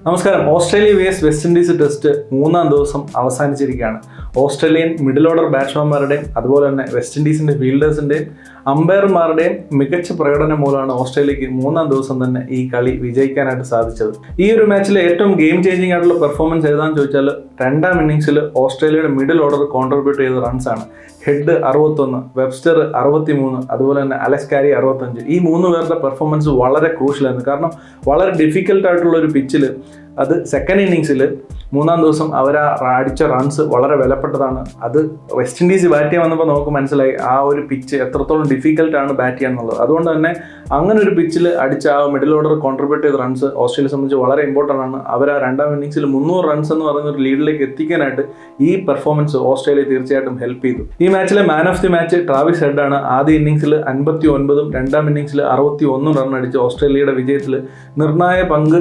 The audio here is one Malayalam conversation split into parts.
നമസ്കാരം. Australia vs west Indies test മൂന്നാം ദിവസം അവസാനിച്ചിരിക്കുകയാണ്. ഓസ്ട്രേലിയൻ മിഡിൽ ഓർഡർ ബാറ്റ്സ്മാൻമാരുടെയും അതുപോലെ തന്നെ വെസ്റ്റ് ഇൻഡീസിൻ്റെ ഫീൽഡേഴ്സിൻ്റെയും അമ്പയർമാരുടെയും മികച്ച പ്രകടനം മൂലമാണ് ഓസ്ട്രേലിയക്ക് മൂന്നാം ദിവസം തന്നെ ഈ കളി വിജയിക്കാനായിട്ട് സാധിച്ചത്. ഈ ഒരു മാച്ചിൽ ഏറ്റവും ഗെയിം ചേഞ്ചിങ് ആയിട്ടുള്ള പെർഫോമൻസ് ഏതാണെന്ന് ചോദിച്ചാൽ രണ്ടാം ഇന്നിംഗ്സിൽ ഓസ്ട്രേലിയയുടെ മിഡിൽ ഓർഡർ കോൺട്രിബ്യൂട്ട് ചെയ്ത റൺസാണ്. ഹെഡ് 61, വെബ്സ്റ്റർ 63, അതുപോലെ തന്നെ അലക്സ് കാരി 65. ഈ മൂന്ന് പേരുടെ പെർഫോമൻസ് വളരെ ക്രൂഷ്യലായിരുന്നു. കാരണം വളരെ ഡിഫിക്കൽട്ടായിട്ടുള്ള ഒരു പിച്ചിൽ അത് സെക്കൻഡ് ഇന്നിങ്സിൽ മൂന്നാം ദിവസം അവർ അടിച്ച റൺസ് വളരെ വിലപ്പെട്ടതാണ്. അത് വെസ്റ്റ് ഇൻഡീസ് ബാറ്റ് ചെയ്യാൻ വന്നപ്പോൾ നമുക്ക് മനസ്സിലായി ആ ഒരു പിച്ച് എത്രത്തോളം ഡിഫിക്കൽട്ടാണ് ബാറ്റ് ചെയ്യാന്നുള്ളത്. അതുകൊണ്ട് തന്നെ അങ്ങനെ ഒരു പിച്ചിൽ അടിച്ച ആ മിഡിൽ ഓർഡർ കോൺട്രിബ്യൂട്ട് ചെയ്ത റൺസ് ഓസ്ട്രേലിയയെ സംബന്ധിച്ച് വളരെ ഇമ്പോർട്ടൻ്റ് ആണ്. അവർ ആ രണ്ടാം ഇന്നിങ്സിൽ 300 റൺസ് എന്ന് പറയുന്ന ഒരു ലീഡിലേക്ക് എത്തിക്കാനായിട്ട് ഈ പെർഫോമൻസ് ഓസ്ട്രേലിയ തീർച്ചയായിട്ടും ഹെൽപ്പ് ചെയ്തു. ഈ മാച്ചിലെ man of the match Travis ഹെഡാണ്. ആദ്യ ഇന്നിങ്സിൽ 59ഉം രണ്ടാം ഇന്നിങ്സിൽ 61 റൺ അടിച്ച് ഓസ്ട്രേലിയയുടെ വിജയത്തിൽ നിർണായക പങ്ക്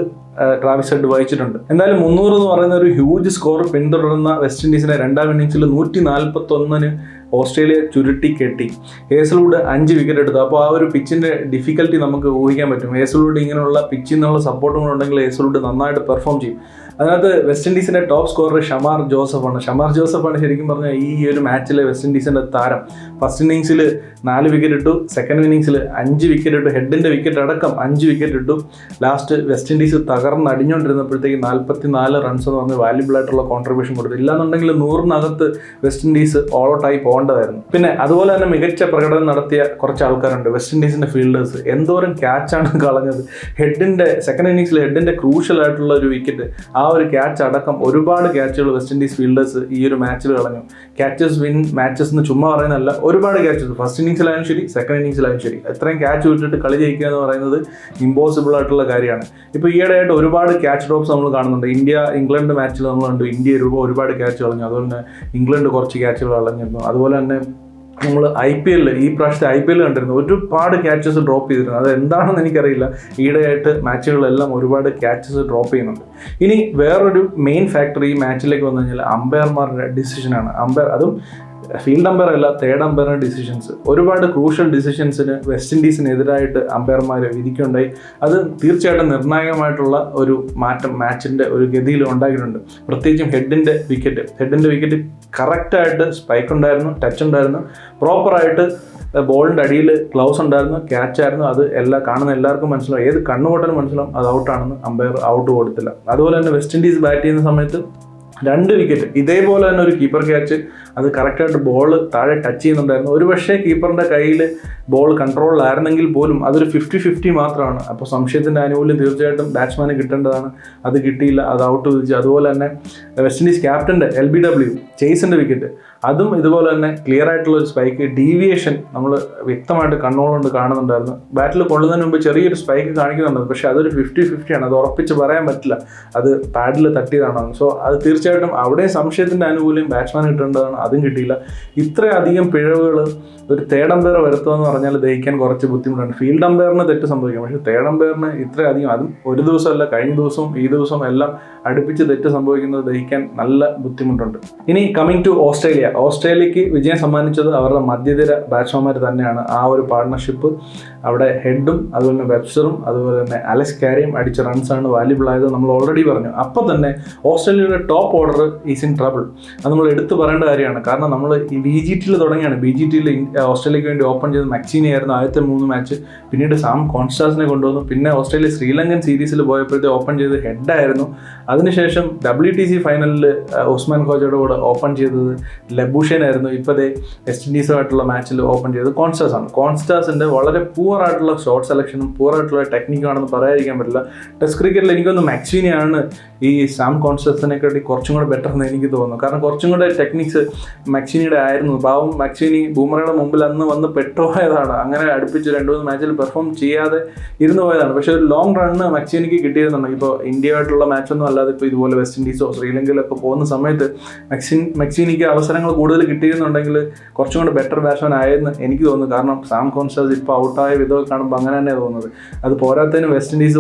ട്രാവിസ് ഹെഡ് വഹിച്ചിട്ടുണ്ട്. എന്തായാലും 300 എന്ന് പറയുന്ന ഒരു ഹ്യൂജ് സ്കോർ പിന്തുടരുന്ന വെസ്റ്റ് ഇൻഡീസിനെ രണ്ടാം ഇന്നിങ്സിൽ 141 ഓസ്ട്രേലിയ ചുരുട്ടി കെട്ടി. ഹേസൽവുഡ് 5 വിക്കറ്റ് എടുത്തു. അപ്പോൾ ആ ഒരു പിച്ചിൻ്റെ ഡിഫിക്കൽട്ടി നമുക്ക് ഊഹിക്കാൻ പറ്റും. ഹേസൽവുഡ് ഇങ്ങനെയുള്ള പിച്ചിൽ നിന്നുള്ള സപ്പോർട്ടും കൂടെ ഉണ്ടെങ്കിൽ ഹേസൽവുഡ് നന്നായിട്ട് പെർഫോം ചെയ്യും. അതിനകത്ത് വെസ്റ്റ് ഇൻഡീസിൻ്റെ ടോപ്പ് സ്കോറർ ഷമാർ ജോസഫാണ് ശരിക്കും പറഞ്ഞാൽ ഈ ഒരു മാച്ചിലെ വെസ്റ്റ് ഇൻഡീസിൻ്റെ താരം. ഫസ്റ്റ് ഇന്നിങ്സിൽ 4 വിക്കറ്റ് ഇട്ടു, സെക്കൻഡ് ഇന്നിങ്സിൽ 5 വിക്കറ്റ് ഇട്ടു, ഹെഡിൻ്റെ വിക്കറ്റ് അടക്കം 5 വിക്കറ്റ് ഇട്ടു. ലാസ്റ്റ് വെസ്റ്റ് ഇൻഡീസ് തകർന്ന് അടിഞ്ഞുകൊണ്ടിരുന്നപ്പോഴത്തേക്ക് 44 റൺസ് എന്ന് പറഞ്ഞ് വാല്യുബിൾ ആയിട്ടുള്ള കോൺട്രിബ്യൂഷൻ കൊടുത്തു. ഇല്ലാന്നുണ്ടെങ്കിൽ 100-നകത്ത് വെസ്റ്റ് ഇൻഡീസ് ഓൾ ഔട്ടായി പോകേണ്ടതായിരുന്നു. പിന്നെ അതുപോലെ തന്നെ മികച്ച പ്രകടനം നടത്തിയ കുറച്ച് ആൾക്കാരുണ്ട്. വെസ്റ്റ് ഇൻഡീസിൻ്റെ ഫീൽഡേഴ്സ് എന്തോരം ക്യാച്ചാണ് കളഞ്ഞത്. സെക്കൻഡ് ഇന്നിങ്സിൽ ഹെഡിൻ്റെ ക്രൂഷ്യൽ ആയിട്ടുള്ള ഒരു വിക്കറ്റ്, ആ ഒരു ക്യാച്ച് അടക്കം ഒരുപാട് ക്യാച്ചുകൾ വെസ്റ്റ് ഇൻഡീസ് ഫീൽഡേഴ്സ് ഈ ഒരു മാച്ചിൽ കളഞ്ഞു. ക്യാച്ചസ് വിൻ മാച്ചസ് എന്ന് ചുമ്മാ പറയുന്നതല്ല, ഒരുപാട് ക്യാച്ചസ് ഫസ്റ്റ് ഇന്നിങ്സിലായാലും ശരി സെക്കൻഡ് ഇന്നിങ്സിലായാലും ശരി എത്രയും ക്യാച്ച് വിട്ടിട്ട് കളി ജയിക്കുക എന്ന് പറയുന്നത് ഇമ്പോസിബിൾ ആയിട്ടുള്ള കാര്യമാണ്. ഇപ്പോൾ ഈയിടെയായിട്ട് ഒരുപാട് ക്യാച്ച് ഡ്രോപ്സ് നമ്മൾ കാണുന്നുണ്ട്. ഇംഗ്ലണ്ട് മാച്ചിൽ നമ്മൾ കണ്ടു, ഇന്ത്യ ഒരുപാട് ക്യാച്ച് കളഞ്ഞു. അതുപോലെ തന്നെ ഇംഗ്ലണ്ട് കുറച്ച് ക്യാച്ചുകൾ കളഞ്ഞിരുന്നു. അതുപോലെ തന്നെ നമ്മൾ ഈ പ്രാവശ്യത്തെ IPL കണ്ടിരുന്നു, ഒരുപാട് ക്യാച്ചസ് ഡ്രോപ്പ് ചെയ്തിരുന്നു. അത് എന്താണെന്ന് എനിക്കറിയില്ല. ഈയിടെയായിട്ട് മാച്ചുകളെല്ലാം ഒരുപാട് ക്യാച്ചസ് ഡ്രോപ്പ് ചെയ്യുന്നുണ്ട്. ഇനി വേറൊരു മെയിൻ ഫാക്ടർ ഈ മാച്ചിലേക്ക് വന്നു കഴിഞ്ഞാൽ അമ്പയർമാരുടെ ഡിസിഷനാണ്. അതും ഫീൽഡ് അമ്പയർ അല്ല, തേർഡ് അമ്പയറിൻ്റെ ഡിസിഷൻസ്. ഒരുപാട് ക്രൂഷ്യൽ ഡിസിഷൻസിന് വെസ്റ്റ് ഇൻഡീസിനെതിരായിട്ട് അമ്പയർമാർ വിധിക്കുകയുണ്ടായി. അത് തീർച്ചയായിട്ടും നിർണായകമായിട്ടുള്ള ഒരു മാറ്റം മാച്ചിൻ്റെ ഒരു ഗതിയിൽ ഉണ്ടാക്കിയിട്ടുണ്ട്. പ്രത്യേകിച്ചും ഹെഡിൻ്റെ വിക്കറ്റ് കറക്റ്റായിട്ട് സ്പൈക്ക് ഉണ്ടായിരുന്നു, ടച്ച് ഉണ്ടായിരുന്നു, പ്രോപ്പറായിട്ട് ബോളിൻ്റെ അടിയിൽ ഗ്ലൗസ് ഉണ്ടായിരുന്നു, ക്യാച്ചായിരുന്നു. അത് കാണുന്ന എല്ലാവർക്കും മനസ്സിലാവും, ഏത് കണ്ണുകൊട്ടനും മനസ്സിലാവും അത് ഔട്ടാണെന്ന്. അമ്പയർ ഔട്ട് കൊടുത്തില്ല. അതുപോലെ തന്നെ വെസ്റ്റ് ഇൻഡീസ് ബാറ്റ് ചെയ്യുന്ന സമയത്ത് 2 വിക്കറ്റ് ഇതേപോലെ തന്നെ ഒരു കീപ്പർ ക്യാച്ച്, അത് കറക്റ്റായിട്ട് ബോൾ താഴെ ടച്ച് ചെയ്യുന്നുണ്ടായിരുന്നു. ഒരു പക്ഷേ കീപ്പറിൻ്റെ കയ്യിൽ ബോൾ കൺട്രോളിലായിരുന്നെങ്കിൽ പോലും അതൊരു 50-50 മാത്രമാണ്. അപ്പോൾ സംശയത്തിൻ്റെ ആനുകൂല്യം തീർച്ചയായിട്ടും ബാറ്റ്സ്മാന് കിട്ടേണ്ടതാണ്. അത് കിട്ടിയില്ല, അത് ഔട്ട് വിധിച്ചു. അതുപോലെ തന്നെ വെസ്റ്റ് ഇൻഡീസ് ക്യാപ്റ്റൻ്റെ LBW ചേസിൻ്റെ വിക്കറ്റ്, അതും ഇതുപോലെ തന്നെ ക്ലിയർ ആയിട്ടുള്ള ഒരു സ്പൈക്ക്, ഡീവിയേഷൻ നമ്മൾ വ്യക്തമായിട്ട് കണ്ണുകൊണ്ട് കാണുന്നുണ്ടായിരുന്നു. ബാറ്റിൽ കൊള്ളുന്നതിന് മുമ്പ് ചെറിയൊരു സ്പൈക്ക് കാണിക്കുന്നുണ്ടായിരുന്നു, പക്ഷേ അതൊരു 50-50 ആണ്. അത് ഉറപ്പിച്ച് പറയാൻ പറ്റില്ല അത് പാഡിൽ തട്ടിയതാണോ. സോ അത് തീർച്ചയായിട്ടും അവിടെ സംശയത്തിൻ്റെ ആനുകൂല്യം ബാറ്റ്സ്മാൻ കിട്ടേണ്ടതാണ്, അതും കിട്ടിയില്ല. ഇത്രയധികം പിഴവുകൾ ഒരു തേർഡ് അമ്പയർ വരുത്തുക എന്ന് പറഞ്ഞാൽ ദഹിക്കാൻ കുറച്ച് ബുദ്ധിമുട്ടാണ്. ഫീൽഡ് അമ്പയറിന് തെറ്റ് സംഭവിക്കാം, പക്ഷേ തേർഡ് അമ്പയറിന് ഇത്രയധികം, അതും ഒരു ദിവസമല്ല കഴിഞ്ഞ ദിവസവും ഈ ദിവസവും എല്ലാം അടുപ്പിച്ച് തെറ്റ് സംഭവിക്കുന്നത് ദഹിക്കാൻ നല്ല ബുദ്ധിമുട്ടുണ്ട്. ഇനി കമ്മിങ് ടു ഓസ്ട്രേലിയക്ക് വിജയം സമ്മാനിച്ചത് അവരുടെ മധ്യനിര ബാറ്റ്സ്മാൻമാർ തന്നെയാണ്. ആ ഒരു പാർട്ട്ണർഷിപ്പ് അവിടെ ഹെഡും അതുപോലെ തന്നെ വെബ്സ്റ്ററും അതുപോലെ തന്നെ അലക്സ് കാരിയും അടിച്ച റൺസാണ് വാല്യുബിൾ ആയത്, നമ്മൾ ഓൾറെഡി പറഞ്ഞു. അപ്പോൾ തന്നെ ഓസ്ട്രേലിയയുടെ top order is in trouble. അത് നമ്മൾ എടുത്തു പറയേണ്ട കാര്യമാണ്. കാരണം നമ്മൾ ഈ BGTയിൽ തുടങ്ങിയാണ്. BGTയിൽ ഓസ്ട്രേലിയക്ക് വേണ്ടി ഓപ്പൺ ചെയ്ത് മക്സീനി ആയിരുന്നു ആദ്യത്തെ 3 മാച്ച്. പിന്നീട് സാം കോൺസ്റ്റാസിനെ കൊണ്ടുവന്നു. പിന്നെ ഓസ്ട്രേലിയ ശ്രീലങ്കൻ സീരീസിൽ പോയപ്പോഴത്തെ ഓപ്പൺ ചെയ്തത് ഹെഡായിരുന്നു. അതിനുശേഷം WTC ഫൈനലിൽ ഉസ്മാൻ ഖോജയുടെ കൂടെ ഓപ്പൺ ചെയ്തത് ലബൂഷനായിരുന്നു. ഇപ്പോഴത്തെ വെസ്റ്റ് ഇൻഡീസുമായിട്ടുള്ള മാച്ചിൽ ഓപ്പൺ ചെയ്തത് കോൺസ്റ്റാസിൻ്റെ വളരെ പൂവറായിട്ടുള്ള ഷോട്ട് സെലക്ഷനും പൂവറായിട്ടുള്ള ടെക്നിക്കാണെന്ന് പറയാതിരിക്കാൻ പറ്റില്ല. ടെസ്റ്റ് ക്രിക്കറ്റിൽ എനിക്കൊന്ന് മക്സീനിയാണ് ഈ സാം കോൺസ്റ്റാസിനെക്കാട്ടി കുറച്ചും കൂടെ ബെറ്റർ എന്ന് എനിക്ക് തോന്നുന്നു. കാരണം കുറച്ചും കൂടെ ടെക്നിക്സ് മക്സീനിയുടെ ആയിരുന്നു. പാവം മക്സീനി ബൂമറയുടെ മുമ്പിൽ അന്ന് വന്ന് പെട്ടുപോയതാണ്. അങ്ങനെ അടുപ്പിച്ച് 2-3 മാച്ചിൽ പെർഫോം ചെയ്യാതെ ഇരുന്ന് പോയതാണ്. പക്ഷേ ഒരു ലോങ് റണ്ണ് മക്സീനിക്ക് കിട്ടിയിരുന്നുണ്ടെങ്കിൽ, ഇപ്പോൾ ഇന്ത്യയായിട്ടുള്ള മാച്ചൊന്നും അല്ലാതെ ഇപ്പോൾ ഇതുപോലെ വെസ്റ്റ് ഇൻഡീസോ ശ്രീലങ്കയിലൊക്കെ പോകുന്ന സമയത്ത് മക്സീനിക്ക് അവസരങ്ങൾ കൂടുതൽ കിട്ടിയിരുന്നുണ്ടെങ്കിൽ കുറച്ചും കൂടെ ബെറ്റർ ബാറ്റ്സ്മാൻ ആയെന്ന് എനിക്ക് തോന്നുന്നു. കാരണം സാം കോൺസ്റ്റാസ് ഇപ്പോൾ ഔട്ടായ വിധമൊക്കെ കാണുമ്പോൾ അങ്ങനെ തന്നെ തോന്നുന്നത്. അത് പോരാത്തതിന് വെസ്റ്റ് ഇൻഡീസ്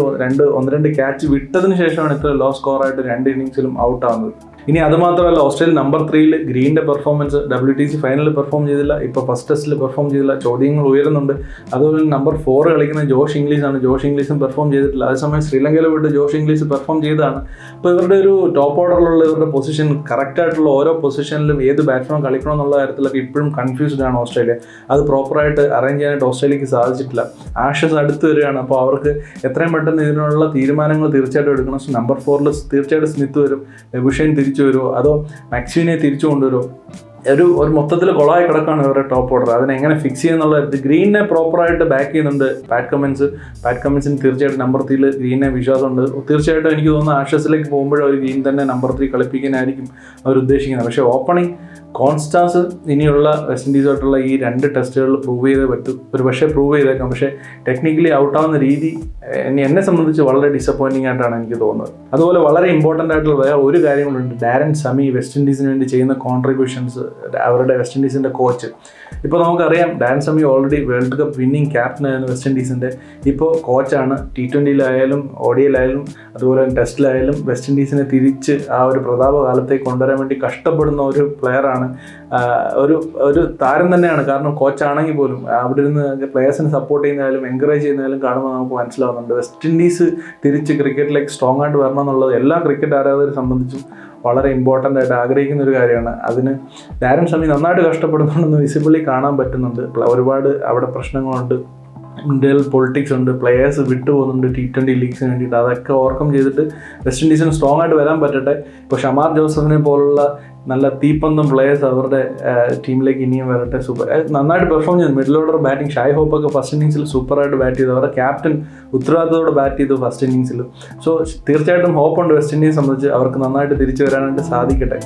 1-2 ക്യാച്ച് വിട്ടതിന് ശേഷമാണ് ഇത്ര ലോ സ്കോറായിട്ട് 2 ഇന്നിങ്സിലും ഔട്ടാവുന്നത്. ഇനി അതുമാത്രമല്ല, ഓസ്ട്രേലിയ നമ്പർ 3-ൽ ഗ്രീൻ്റെ പെർഫോമൻസ് WTC ഫൈനലിൽ പെർഫോം ചെയ്തില്ല, ഇപ്പോൾ ഫസ്റ്റ് ടെസ്റ്റിൽ പെർഫോം ചെയ്തില്ല, ചോദ്യങ്ങൾ ഉയരുന്നുണ്ട്. അതുപോലെ നമ്പർ 4 കളിക്കുന്ന ജോഷ് ഇംഗ്ലീഷാണ്. ജോഷ് ഇംഗ്ലീഷും പെർഫോം ചെയ്തിട്ടില്ല. അതേസമയം ശ്രീലങ്കയിൽ പോയിട്ട് ജോഷ് ഇംഗ്ലീഷ് പെർഫോം ചെയ്തതാണ്. അപ്പോൾ ഇവരുടെ ഒരു ടോപ്പ് ഓർഡറിലുള്ള ഇവരുടെ പൊസിഷൻ, കറക്റ്റായിട്ടുള്ള ഓരോ പൊസിഷനിലും ഏത് ബാറ്റ്സ്മാൻ കളിക്കണം എന്നുള്ള കാര്യത്തിലൊക്കെ ഇപ്പോഴും കൺഫ്യൂസ്ഡ് ആണ് ഓസ്ട്രേലിയ. അത് പ്രോപ്പറായിട്ട് അറേഞ്ച് ചെയ്യാനായിട്ട് ഓസ്ട്രേലിയക്ക് സാധിച്ചിട്ടില്ല. ആഷസ് അടുത്ത് വരികയാണ്. അപ്പോൾ അവർക്ക് എത്രയും പെട്ടെന്ന് ഇതിനുള്ള തീരുമാനങ്ങൾ തീർച്ചയായിട്ടും എടുക്കണം. നമ്പർ 4-ൽ തീർച്ചയായിട്ടും സ്മിത്ത് വരും, ലെബുഷൈൻ തിരിച്ചു വരുമോ അതോ മാക്സ്വീനെ തിരിച്ചു കൊണ്ടുവരുമോ? ഒരു മൊത്തത്തിൽ കൊളായി കിടക്കാണ് ഇവരുടെ ടോപ്പ് ഓർഡർ. അതിനെങ്ങനെ ഫിക്സ് ചെയ്യുന്നുള്ള ഗ്രീനെ പ്രോപ്പറായിട്ട് ബാക്ക് ചെയ്യുന്നുണ്ട് പാറ്റ് കമ്മിൻസിന് തീർച്ചയായിട്ടും നമ്പർ 3-ൽ ഗ്രീനെ വിശ്വാസമുണ്ട്. തീർച്ചയായിട്ടും എനിക്ക് തോന്നുന്നു ആഷസിലേക്ക് പോകുമ്പോഴും ഒരു ഗ്രീൻ തന്നെ നമ്പർ 3 കളിപ്പിക്കാനായിരിക്കും അവർ ഉദ്ദേശിക്കുന്നത്. പക്ഷേ ഓപ്പണിംഗ് കോൺസ്റ്റാൻസ് ഇനിയുള്ള വെസ്റ്റ് ഇൻഡീസുമായിട്ടുള്ള ഈ 2 ടെസ്റ്റുകളിൽ പ്രൂവ് ചെയ്തേ പറ്റൂ. ഒരു പക്ഷേ പ്രൂവ് ചെയ്തേക്കാം. പക്ഷേ ടെക്നിക്കലി ഔട്ടാവുന്ന രീതി എന്നെ സംബന്ധിച്ച് വളരെ ഡിസപ്പോയിൻറ്റിംഗ് ആയിട്ടാണ് എനിക്ക് തോന്നുന്നത്. അതുപോലെ വളരെ ഇമ്പോർട്ടൻ്റ് ആയിട്ടുള്ള വേറെ ഒരു കാര്യം കൊണ്ടുണ്ട്. ഡാരൻ സമി വെസ്റ്റ് ഇൻഡീസിന് വേണ്ടി ചെയ്യുന്ന കോൺട്രിബ്യൂഷൻസ്, അവരുടെ വെസ്റ്റ് ഇൻഡീസിൻ്റെ കോച്ച്. ഇപ്പോൾ നമുക്കറിയാം Darren Sammy already world cup winning ക്യാപ്റ്റനായിരുന്നു വെസ്റ്റ് ഇൻഡീസിൻ്റെ. ഇപ്പോൾ കോച്ചാണ്. T20-ലായാലും ODI-ലായാലും അതുപോലെ ടെസ്റ്റിലായാലും വെസ്റ്റ് ഇൻഡീസിനെ തിരിച്ച് ആ ഒരു പ്രതാപകാലത്തേക്ക് കൊണ്ടുവരാൻ വേണ്ടി കഷ്ടപ്പെടുന്ന ഒരു പ്ലെയറാണ്. ഒരു താരം തന്നെയാണ്. കാരണം കോച്ചാണെങ്കിൽ പോലും അവിടെ ഇരുന്ന് പ്ലെയേഴ്സിനെ സപ്പോർട്ട് ചെയ്യുന്നതായാലും എൻകറേജ് ചെയ്യുന്നതായാലും കാണുമ്പോൾ നമുക്ക് മനസ്സിലാവുന്നുണ്ട് വെസ്റ്റ് ഇൻഡീസ് തിരിച്ച് ക്രിക്കറ്റിലേക്ക് സ്ട്രോങ് ആയിട്ട് വരണം എന്നുള്ളത് എല്ലാ ക്രിക്കറ്റ് ആരാധകരെ സംബന്ധിച്ചും വളരെ ഇമ്പോർട്ടൻ്റ് ആയിട്ട് ആഗ്രഹിക്കുന്ന ഒരു കാര്യമാണ്. അതിന് ഡാരൻ സമി നന്നായിട്ട് കഷ്ടപ്പെടുന്നുണ്ടെന്ന് വിസിബിളി കാണാൻ പറ്റുന്നുണ്ട്. ഒരുപാട് അവിടെ പ്രശ്നങ്ങളുണ്ട്, ഇന്ത്യയിൽ പൊളിറ്റിക്സ് ഉണ്ട്, പ്ലെയേഴ്സ് വിട്ടുപോകുന്നുണ്ട് T20 ലീഗ്സിന് വേണ്ടിയിട്ട്. അതൊക്കെ ഓവർകം ചെയ്തിട്ട് വെസ്റ്റ് ഇൻഡീസിന് സ്ട്രോങ് ആയിട്ട് വരാൻ പറ്റട്ടെ. ഇപ്പോൾ ഷമാർ ജോസഫിനെ പോലുള്ള നല്ല തീപ്പന്തം പ്ലെയേഴ്സ് അവരുടെ ടീമിലേക്ക് ഇനിയും വരട്ടെ. നന്നായിട്ട് പെർഫോം ചെയ്തു. Middle order batting Shai ഹോപ്പൊക്കെ first ഇന്നിങ്സിൽ സൂപ്പറായിട്ട് ബാറ്റ് ചെയ്തു. അവരുടെ ക്യാപ്റ്റൻ ഉത്തരവാദിത്തത്തോടെ ബാറ്റ് ചെയ്തു ഫസ്റ്റ് ഇന്നിങ്സിൽ. സോ തീർച്ചയായിട്ടും ഹോപ്പുണ്ട് വെസ്റ്റ് ഇൻഡീസ് സംബന്ധിച്ച് അവർക്ക് നന്നായിട്ട് തിരിച്ചു വരാനായിട്ട് സാധിക്കട്ടെ.